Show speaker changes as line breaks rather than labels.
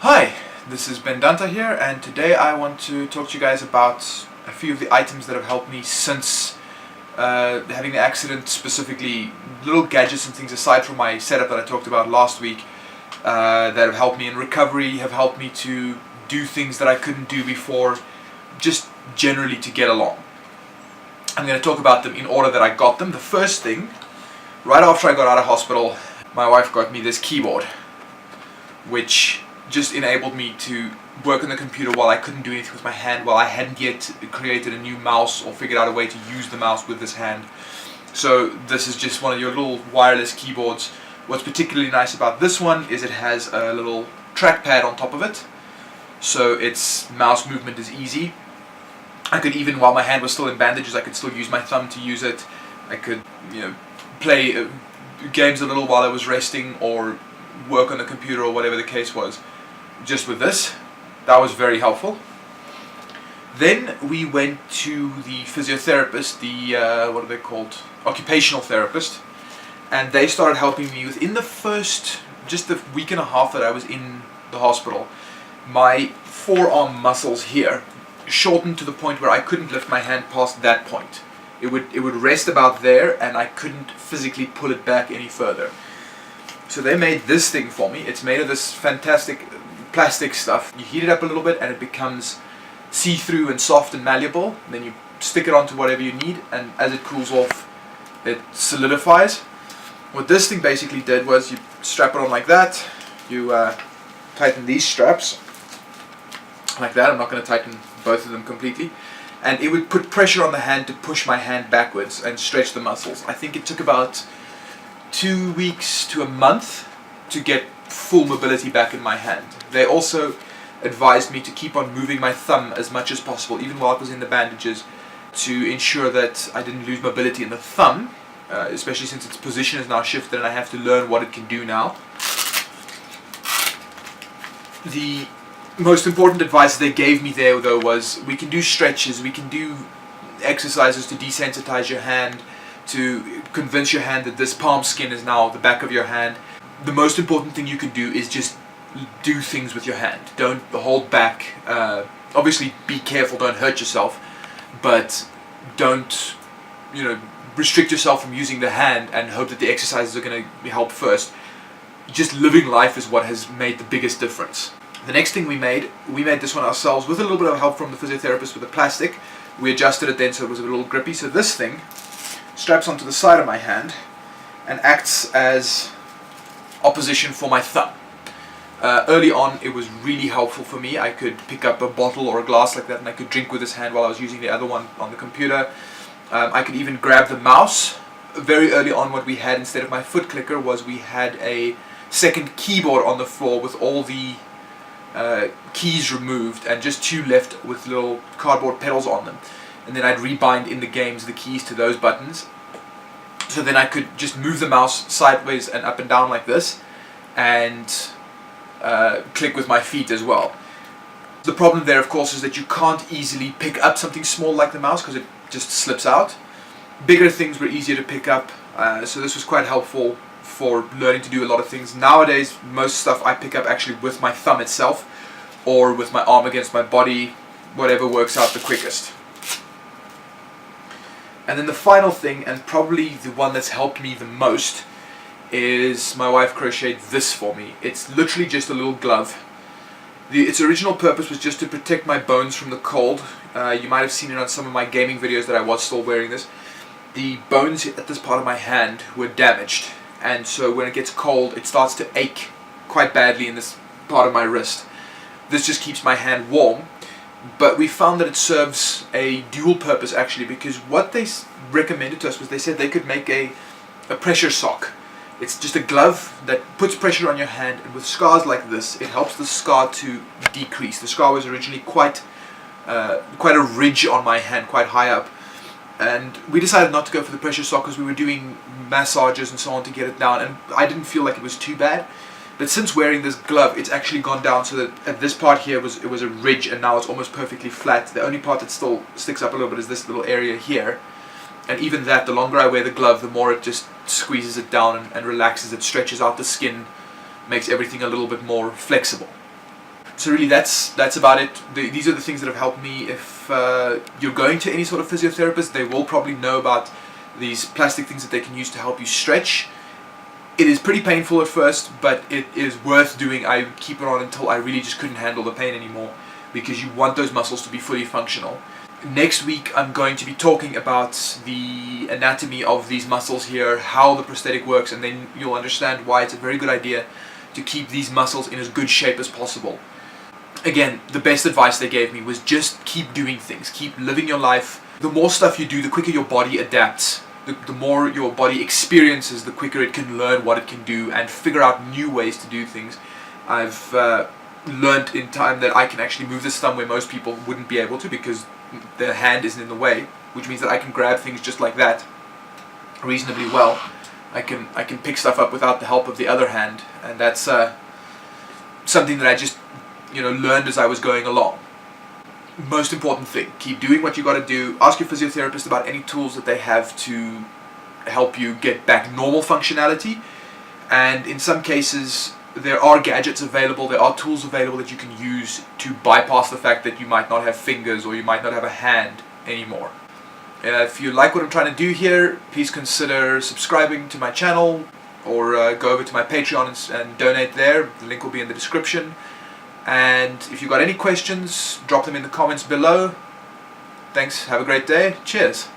Hi, this is Ben Danta here, and today I want to talk to you guys about a few of the items that have helped me since having the accident, specifically little gadgets and things aside from my setup that I talked about last week that have helped me in recovery, have helped me to do things that I couldn't do before, just generally to get along. I'm going to talk about them in order that I got them. The first thing, right after I got out of hospital, my wife got me this keyboard, which just enabled me to work on the computer while I couldn't do anything with my hand, while I hadn't yet created a new mouse or figured out a way to use the mouse with this hand. So this is just one of your little wireless keyboards. What's particularly nice about this one is it has a little trackpad on top of it, so its mouse movement is easy. I could even, while my hand was still in bandages, I could still use my thumb to use it. I could, play games a little while I was resting, or work on the computer, or whatever the case was, just with this. That was very helpful. Then we went to the physiotherapist, the what are they called, occupational therapist, and they started helping me within the first just a week and a half that I was in the hospital. My forearm muscles here shortened to the point where I couldn't lift my hand past that point. It would rest about there, and I couldn't physically pull it back any further. So they made this thing for me. It's made of this fantastic plastic stuff. You heat it up a little bit and it becomes see-through and soft and malleable. And then you stick it onto whatever you need, and as it cools off, it solidifies. What this thing basically did was you strap it on like that. You tighten these straps like that. I'm not going to tighten both of them completely. And it would put pressure on the hand to push my hand backwards and stretch the muscles. I think it took about 2 weeks to a month to get full mobility back in my hand. They also advised me to keep on moving my thumb as much as possible, even while I was in the bandages, to ensure that I didn't lose mobility in the thumb, especially since its position is now shifted and I have to learn what it can do now. The most important advice they gave me there, though, was we can do stretches, we can do exercises to desensitize your hand, to convince your hand that this palm skin is now the back of your hand. The most important thing you can do is just do things with your hand. Don't hold back. Obviously be careful, don't hurt yourself, but don't restrict yourself from using the hand and hope that the exercises are going to help first. Just living life is what has made the biggest difference. The next thing we made this one ourselves with a little bit of help from the physiotherapist with the plastic. We adjusted it then so it was a little grippy. So this thing straps onto the side of my hand and acts as opposition for my thumb. Early on it was really helpful for me. I could pick up a bottle or a glass like that and I could drink with this hand while I was using the other one on the computer. I could even grab the mouse. Very early on, what we had instead of my foot clicker was we had a second keyboard on the floor with all the keys removed and just two left with little cardboard pedals on them. And then I'd rebind in the games the keys to those buttons. So then I could just move the mouse sideways and up and down like this, and click with my feet as well. The problem there, of course, is that you can't easily pick up something small like the mouse because it just slips out. Bigger things were easier to pick up, so this was quite helpful for learning to do a lot of things. Nowadays, most stuff I pick up actually with my thumb itself, or with my arm against my body, whatever works out the quickest. And then the final thing, and probably the one that's helped me the most, is my wife crocheted this for me. It's literally just a little glove. Its original purpose was just to protect my bones from the cold. You might have seen it on some of my gaming videos that I was still wearing this. The bones at this part of my hand were damaged, and so when it gets cold it starts to ache quite badly in this part of my wrist. This just keeps my hand warm. But we found that it serves a dual purpose actually, because what they recommended to us was they said they could make a pressure sock. It's just a glove that puts pressure on your hand, and with scars like this it helps the scar to decrease. The scar was originally quite a ridge on my hand, quite high up, and we decided not to go for the pressure sock because we were doing massages and so on to get it down, and I didn't feel like it was too bad. But since wearing this glove, it's actually gone down so that at this part here it was a ridge, and now it's almost perfectly flat. The only part that still sticks up a little bit is this little area here. And even that, the longer I wear the glove, the more it just squeezes it down and relaxes it, stretches out the skin, makes everything a little bit more flexible. So really that's about it. These are the things that have helped me. If you're going to any sort of physiotherapist, they will probably know about these plastic things that they can use to help you stretch. It is pretty painful at first, but it is worth doing. I keep it on until I really just couldn't handle the pain anymore, because you want those muscles to be fully functional. Next week I'm going to be talking about the anatomy of these muscles here, how the prosthetic works, and then you'll understand why it's a very good idea to keep these muscles in as good shape as possible. Again, the best advice they gave me was just keep doing things, keep living your life. The more stuff you do, the quicker your body adapts. The more your body experiences, the quicker it can learn what it can do and figure out new ways to do things. I've learned in time that I can actually move this thumb where most people wouldn't be able to, because the hand isn't in the way, which means that I can grab things just like that reasonably well. I can pick stuff up without the help of the other hand, and that's something that I just learned as I was going along. Most important thing, keep doing what you got to do. Ask your physiotherapist about any tools that they have to help you get back normal functionality, and in some cases there are gadgets available, there are tools available that you can use to bypass the fact that you might not have fingers or you might not have a hand anymore. If you like what I'm trying to do here, please consider subscribing to my channel, or go over to my Patreon and donate there. The link will be in the description. And if you've got any questions, drop them in the comments below. Thanks, have a great day, cheers.